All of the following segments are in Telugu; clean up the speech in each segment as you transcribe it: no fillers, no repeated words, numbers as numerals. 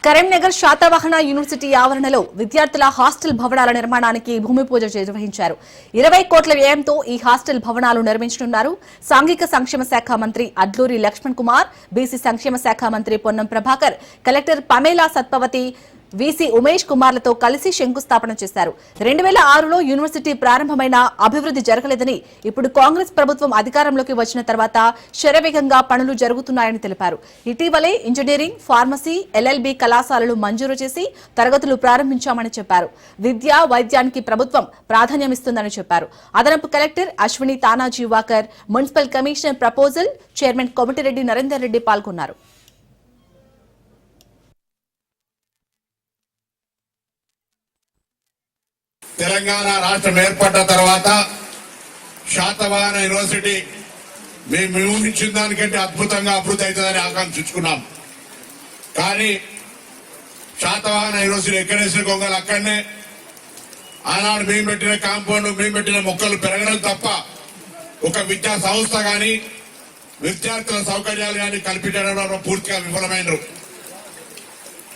కరీంనగర్ శాతవాహన యూనివర్సిటీ ఆవరణలో విద్యార్థుల హాస్టల్ భవనాల నిర్మాణానికి భూమి పూజ నిర్వహించారు. 20 కోట్ల వ్యయంతో ఈ హాస్టల్ భవనాలు నిర్మించనున్నారు. సాంఘిక సంక్షేమ శాఖ మంత్రి అడ్లూరి లక్ష్మణ్ కుమార్, బీసీ సంక్షేమ శాఖ మంత్రి Ponnam Prabhakar, collector Pamela Satpavathi, VC Umesh కుమార్లతో కలిసి శంకుస్థాపన చేశారు. 2006లో యూనివర్సిటీ ప్రారంభమైన అభివృద్ధి జరగలేదని, ఇప్పుడు కాంగ్రెస్ ప్రభుత్వం అధికారంలోకి వచ్చిన తర్వాత శరవేగంగా పనులు జరుగుతున్నాయని తెలిపారు. ఇటీవలే ఇంజనీరింగ్, ఫార్మసీ, ఎల్ఎల్బీ కళాశాలలు మంజూరు చేసి తరగతులు ప్రారంభించామని చెప్పారు. విద్య, వైద్యానికి ప్రభుత్వం ప్రాధాన్యమిస్తుందని చెప్పారు. అదనపు collector Ashwini Tanaji walker, municipal commissioner proposal chairman Komatireddy Narender Reddy పాల్గొన్నారు. తెలంగాణ రాష్ట్రం ఏర్పడ్డ తర్వాత శాతవాహన యూనివర్సిటీ మేము ఊహించిన దానికంటే అద్భుతంగా అభివృద్ధి అవుతుందని ఆకాంక్షించుకున్నాం. కానీ శాతవాహన యూనివర్సిటీ ఎక్కడేసిన గొంగలు అక్కడనే ఆనాడు మేము పెట్టిన కాంపౌండ్, మేము పెట్టిన మొక్కలు పెరగడం తప్ప ఒక విద్యా సంస్థ కానీ విద్యార్థుల సౌకర్యాలు కానీ కల్పించడంలో పూర్తిగా విఫలమైనరు.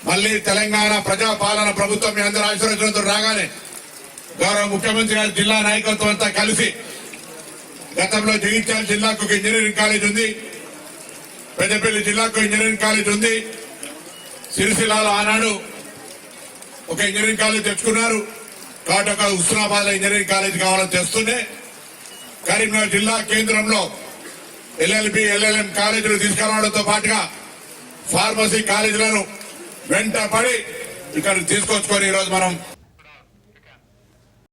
మళ్లీ తెలంగాణ ప్రజాపాలన ప్రభుత్వం మీ అందరూ ఆశీర్వచనంతో రాగానే గౌరవ ముఖ్యమంత్రి గారి జిల్లా నాయకత్వం అంతా కలిసి గతంలో జగిత్యాల జిల్లాకు ఒక ఇంజనీరింగ్ కాలేజ్ ఉంది, పెద్దపల్లి జిల్లాకు ఇంజనీరింగ్ కాలేజ్ ఉంది, సిరిసిల్లాలో ఆనాడు ఒక ఇంజనీరింగ్ కాలేజ్ తెచ్చుకున్నారు. కాబట్టి ఒక హుస్నాబాద్ ఇంజనీరింగ్ కాలేజ్ కావాలని తెస్తుండే కరీంనగర్ జిల్లా కేంద్రంలో ఎల్ఎల్బి, ఎల్ఎల్ఎం కాలేజీలు తీసుకురావడంతో పాటుగా ఫార్మసీ కాలేజీలను వెంటపడి ఇక్కడ తీసుకొచ్చుకొని ఈరోజు మనం